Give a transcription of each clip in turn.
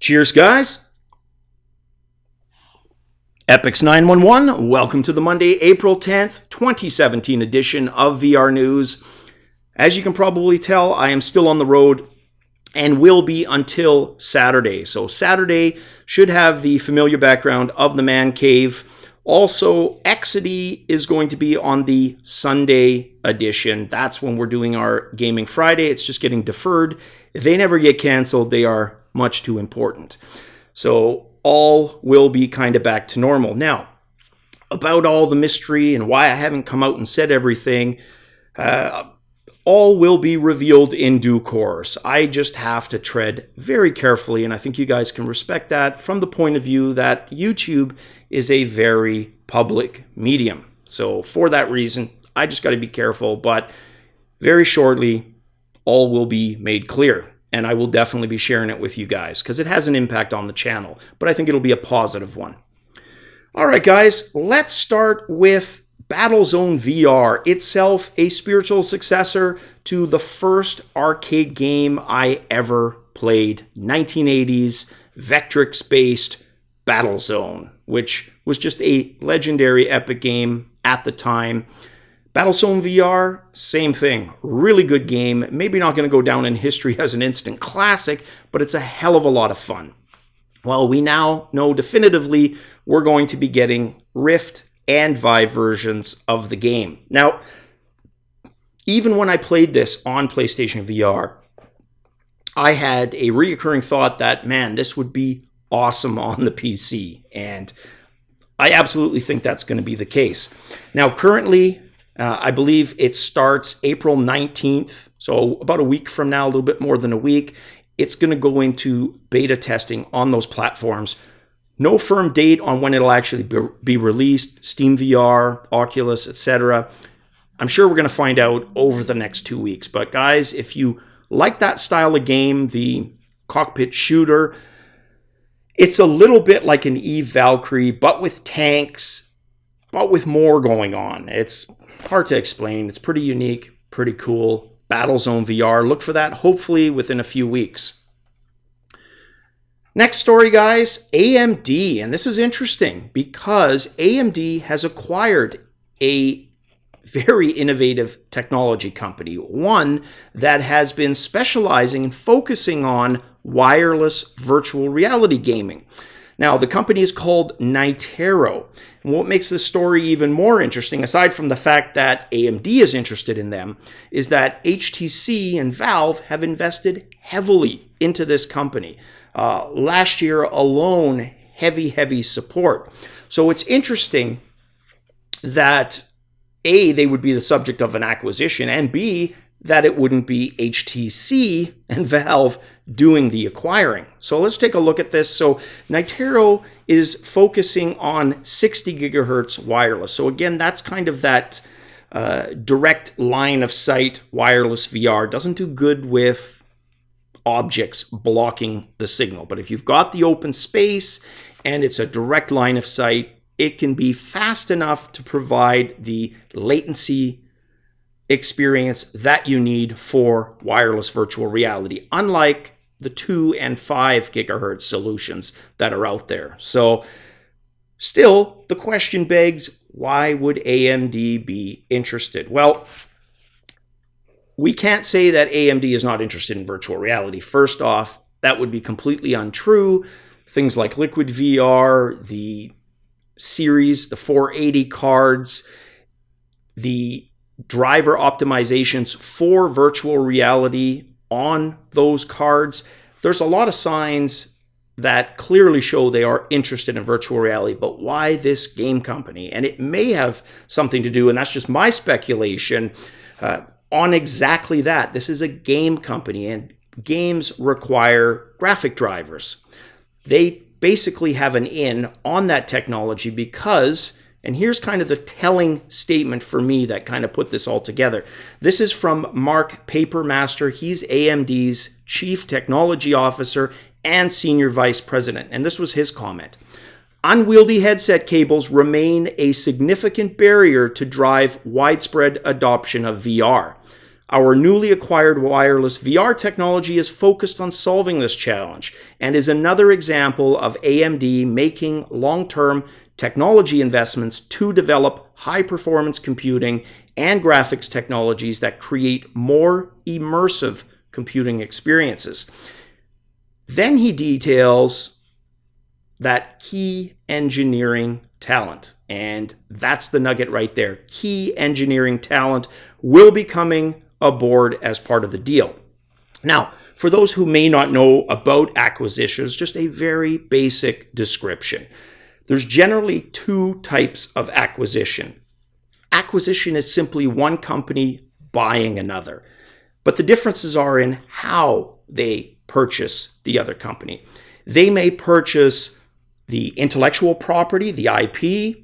Cheers, guys. Epix 911, welcome to the Monday, April 10th, 2017 edition of VR News. As you can probably tell, I am still on the road and will be until Saturday. So Saturday should have the familiar background of the man cave. Also, Exidy is going to be on the Sunday edition. That's when we're doing our Gaming Friday. It's just getting deferred. If they never get canceled, they are much too important. So all will be kind of back to normal. Now, about all the mystery and why I haven't come out and said everything, all will be revealed in due course. I just have to tread very carefully, and I think you guys can respect that from the point of view that YouTube is a very public medium. So for that reason, I just got to be careful, but very shortly, all will be made clear. And I will definitely be sharing it with you guys because it has an impact on the channel, but I think it'll be a positive one. All right, guys, let's start with Battlezone VR, itself a spiritual successor to the first arcade game I ever played, 1980s Vectrix-based Battlezone, which was just a legendary epic game at the time. Battlezone VR, same thing. Really good game. Maybe not going to go down in history as an instant classic, but it's a hell of a lot of fun. Well, we now know definitively we're going to be getting Rift and Vive versions of the game. Now, even when I played this on PlayStation VR, I had a recurring thought that, man, this would be awesome on the PC. And I absolutely think that's going to be the case. Now, currently, I believe it starts April 19th, so about a week from now, a little bit more than a week. It's going to go into beta testing on those platforms. No firm date on when it'll actually be released, SteamVR, Oculus, etc. I'm sure we're going to find out over the next 2 weeks. But guys, if you like that style of game, the cockpit shooter, it's a little bit like an Eve Valkyrie, but with tanks, but with more going on. It's hard to explain. It's pretty unique, pretty cool. Battlezone VR. Look for that hopefully within a few weeks. Next story, guys, AMD. And this is interesting because AMD has acquired a very innovative technology company, one that has been specializing and focusing on wireless virtual reality gaming. Now, the company is called Nitero. And what makes this story even more interesting, aside from the fact that AMD is interested in them, is that HTC and Valve have invested heavily into this company. Last year alone, heavy support. So it's interesting that A, they would be the subject of an acquisition, and B, that it wouldn't be HTC and Valve doing the acquiring. So let's take a look at this. So Nitero is focusing on 60 gigahertz wireless. So again, that's kind of that direct line of sight wireless VR. Doesn't do good with objects blocking the signal. But if you've got the open space and it's a direct line of sight, it can be fast enough to provide the latency experience that you need for wireless virtual reality, unlike the 2 and 5 gigahertz solutions that are out there. So still, the question begs, why would AMD be interested? Well, we can't say that AMD is not interested in virtual reality. First off, that would be completely untrue. Things like Liquid VR, the series, the 480 cards, the driver optimizations for virtual reality on those cards. There's a lot of signs that clearly show they are interested in virtual reality, but why this game company? And it may have something to do, and that's just my speculation, on exactly that. This is a game company, and games require graphic drivers. They basically have an in on that technology because, and here's kind of the telling statement for me that kind of put this all together. This is from Mark Papermaster. He's AMD's Chief Technology Officer and Senior Vice President. And this was his comment. Unwieldy headset cables remain a significant barrier to drive widespread adoption of VR. Our newly acquired wireless VR technology is focused on solving this challenge and is another example of AMD making long-term technology investments to develop high-performance computing and graphics technologies that create more immersive computing experiences. Then he details that key engineering talent, and that's the nugget right there. Key engineering talent will be coming aboard as part of the deal. Now, for those who may not know about acquisitions, just a very basic description. There's generally two types of acquisition. Acquisition is simply one company buying another, but the differences are in how they purchase the other company. They may purchase the intellectual property, the IP,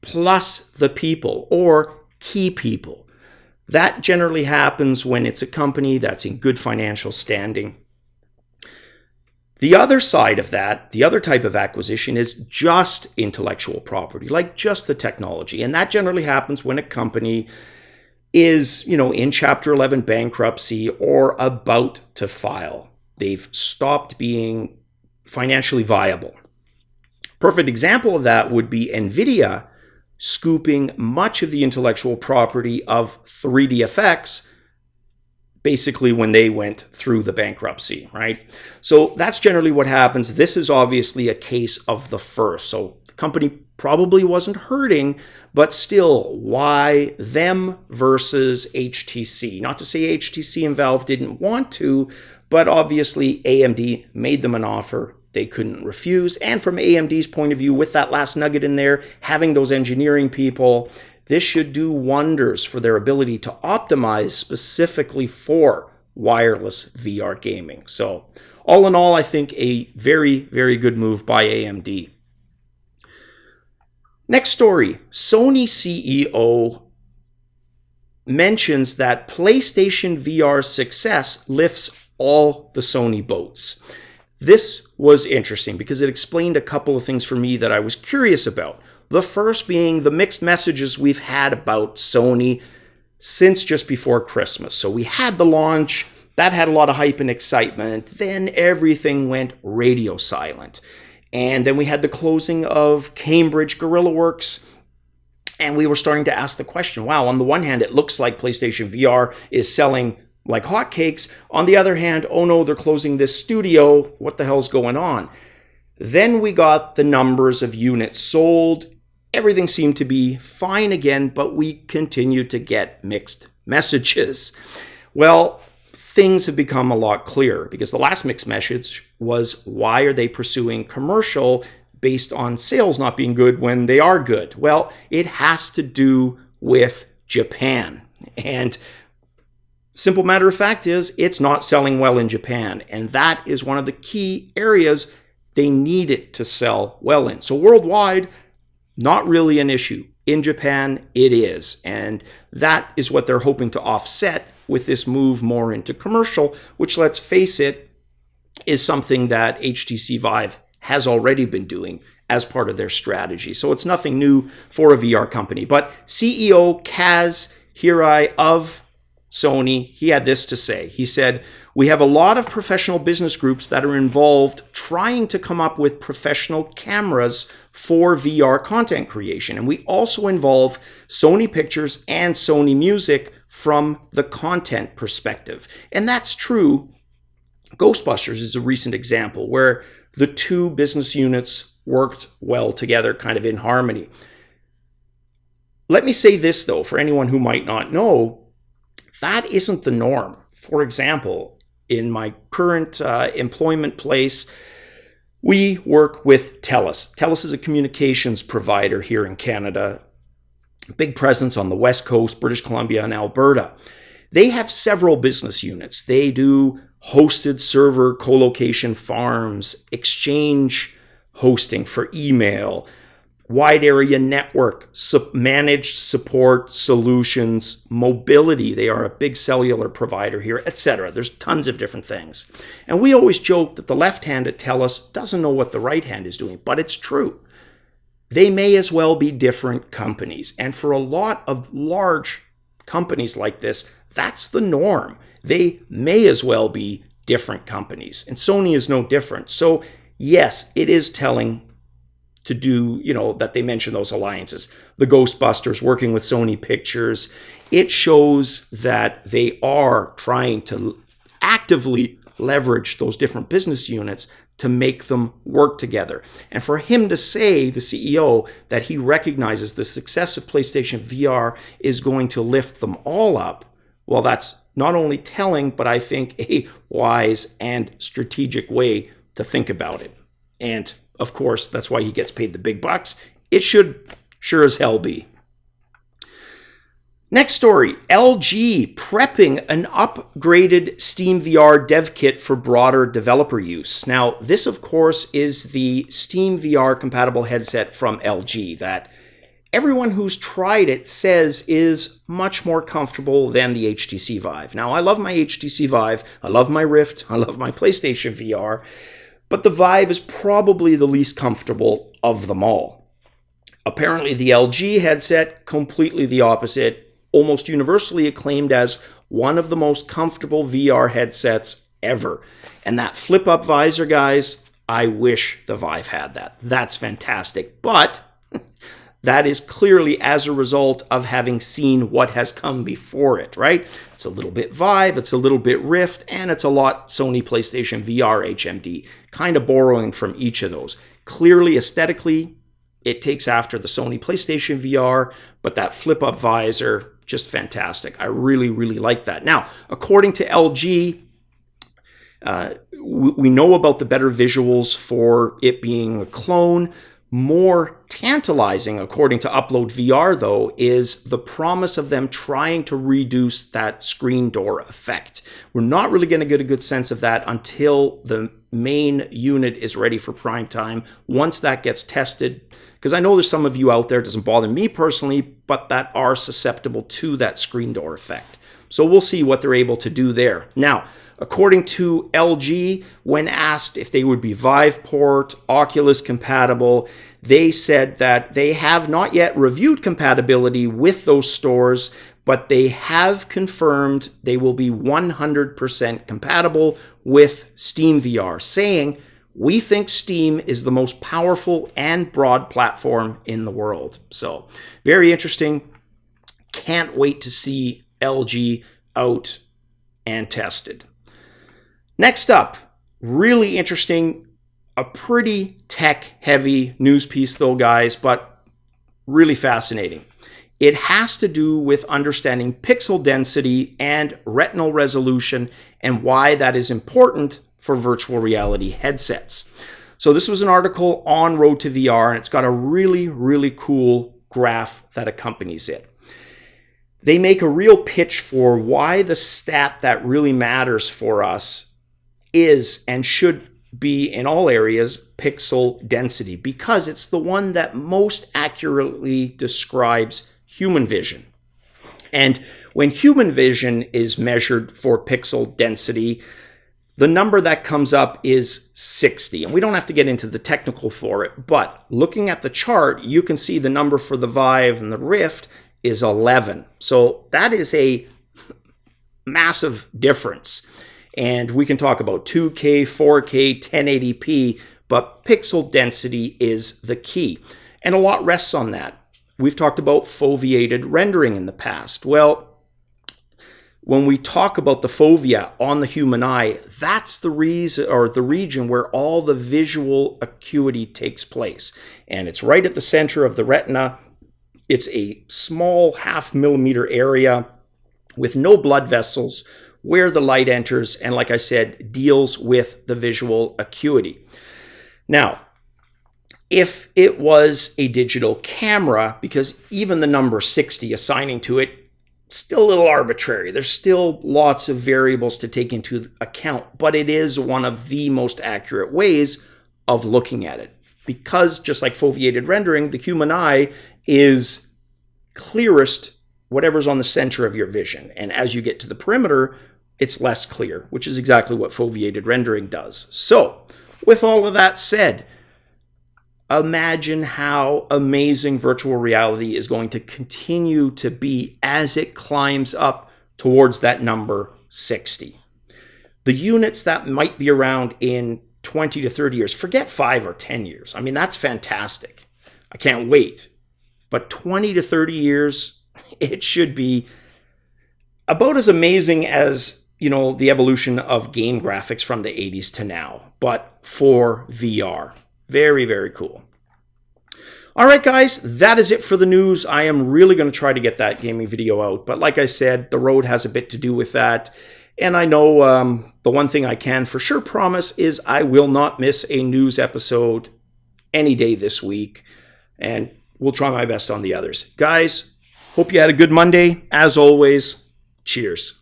plus the people or key people. That generally happens when it's a company that's in good financial standing. The other side of that, the other type of acquisition is just intellectual property, like just the technology. And that generally happens when a company is, in Chapter 11 bankruptcy or about to file. They've stopped being financially viable. Perfect example of that would be NVIDIA scooping much of the intellectual property of 3D effects basically when they went through the bankruptcy, right? So that's generally what happens. This is obviously a case of the first. So the company probably wasn't hurting, but still, why them versus HTC? Not to say HTC and Valve didn't want to, but obviously AMD made them an offer they couldn't refuse. And from AMD's point of view, with that last nugget in there, having those engineering people, this should do wonders for their ability to optimize specifically for wireless VR gaming. So all in all, I think a very, very good move by AMD. Next story, Sony CEO mentions that PlayStation VR's success lifts all the Sony boats. This was interesting because it explained a couple of things for me that I was curious about. The first being the mixed messages we've had about Sony since just before Christmas. So we had the launch, that had a lot of hype and excitement. Then everything went radio silent. And then we had the closing of Cambridge Guerrilla Works. And we were starting to ask the question, wow, on the one hand, it looks like PlayStation VR is selling like hotcakes. On the other hand, oh no, they're closing this studio. What the hell's going on? Then we got the numbers of units sold. Everything seemed to be fine again, but we continued to get mixed messages. Well, things have become a lot clearer because the last mixed message was, why are they pursuing commercial based on sales not being good when they are good? Well, it has to do with Japan. And simple matter of fact is it's not selling well in Japan. And that is one of the key areas they need it to sell well in. So worldwide, not really an issue. In Japan, it is. And that is what they're hoping to offset with this move more into commercial, which, let's face it, is something that HTC Vive has already been doing as part of their strategy. So it's nothing new for a VR company. But CEO Kaz Hirai of Sony, he had this to say. He said, "We have a lot of professional business groups that are involved trying to come up with professional cameras for VR content creation. And we also involve Sony Pictures and Sony Music from the content perspective." And that's true. Ghostbusters is a recent example where the two business units worked well together, kind of in harmony. Let me say this, though, for anyone who might not know, that isn't the norm. For example, in my current employment place, we work with TELUS. TELUS is a communications provider here in Canada. Big presence on the West Coast, British Columbia, and Alberta. They have several business units. They do hosted server colocation farms, exchange hosting for email, wide area network, managed support solutions, mobility. They are a big cellular provider here, etc. There's tons of different things. And we always joke that the left hand at TELUS doesn't know what the right hand is doing, but it's true. They may as well be different companies. And for a lot of large companies like this, That's the norm. They may as well be different companies, and Sony is no different. So yes, it is telling to do, that they mention those alliances. The Ghostbusters working with Sony Pictures. It shows that they are trying to actively leverage those different business units to make them work together. And for him to say, the CEO, that he recognizes the success of PlayStation VR is going to lift them all up, well, that's not only telling, but I think a wise and strategic way to think about it. And of course, that's why he gets paid the big bucks. It should sure as hell be. Next story, LG prepping an upgraded SteamVR dev kit for broader developer use. Now, this, of course, is the SteamVR compatible headset from LG that everyone who's tried it says is much more comfortable than the HTC Vive. Now, I love my HTC Vive, I love my Rift, I love my PlayStation VR, but the Vive is probably the least comfortable of them all. Apparently, the LG headset, completely the opposite, almost universally acclaimed as one of the most comfortable VR headsets ever. And that flip-up visor, guys, I wish the Vive had that. That's fantastic. But that is clearly as a result of having seen what has come before it, right? It's a little bit Vive, it's a little bit Rift, and it's a lot Sony PlayStation VR HMD, kind of borrowing from each of those. Clearly, aesthetically, it takes after the Sony PlayStation VR, but that flip-up visor, just fantastic. I really, really like that. Now, according to LG, we know about the better visuals for it being a clone. More tantalizing, according to Upload VR, though, is the promise of them trying to reduce that screen door effect. We're not really going to get a good sense of that until the main unit is ready for prime time. Once that gets tested, because I know there's some of you out there, it doesn't bother me personally, but that are susceptible to that screen door effect. So we'll see what they're able to do there. Now, according to LG, when asked if they would be Viveport, Oculus compatible, they said that they have not yet reviewed compatibility with those stores, but they have confirmed they will be 100% compatible with SteamVR, saying, "We think Steam is the most powerful and broad platform in the world." So, very interesting. Can't wait to see LG out and tested. Next up, really interesting, a pretty tech-heavy news piece though, guys, but really fascinating. It has to do with understanding pixel density and retinal resolution and why that is important for virtual reality headsets. So this was an article on Road to VR, and it's got a really, really cool graph that accompanies it. They make a real pitch for why the stat that really matters for us is and should be in all areas pixel density, because it's the one that most accurately describes human vision. And when human vision is measured for pixel density, the number that comes up is 60. And we don't have to get into the technical for it, but looking at the chart, you can see the number for the Vive and the Rift is 11. So that is a massive difference. And we can talk about 2K, 4K, 1080p, but pixel density is the key. And a lot rests on that. We've talked about foveated rendering in the past. Well, when we talk about the fovea on the human eye, that's the reason, or the region where all the visual acuity takes place. And it's right at the center of the retina. It's a small 0.5 millimeter area with no blood vessels where the light enters, and like I said, deals with the visual acuity. Now, if it was a digital camera, because even the number 60 assigning to it, still a little arbitrary. There's still lots of variables to take into account, but it is one of the most accurate ways of looking at it. Because just like foveated rendering, the human eye is clearest whatever's on the center of your vision. And as you get to the perimeter, it's less clear, which is exactly what foveated rendering does. So, with all of that said, imagine how amazing virtual reality is going to continue to be as it climbs up towards that number 60. The units that might be around in 20 to 30 years, forget 5 or 10 years. I mean, that's fantastic. I can't wait. But 20 to 30 years, it should be about as amazing as, the evolution of game graphics from the 80s to now, but for VR. Very, very cool. All right, guys, that is it for the news. I am really going to try to get that gaming video out. But like I said, the road has a bit to do with that. And I know the one thing I can for sure promise is I will not miss a news episode any day this week. And we'll try my best on the others. Guys, hope you had a good Monday. As always, cheers.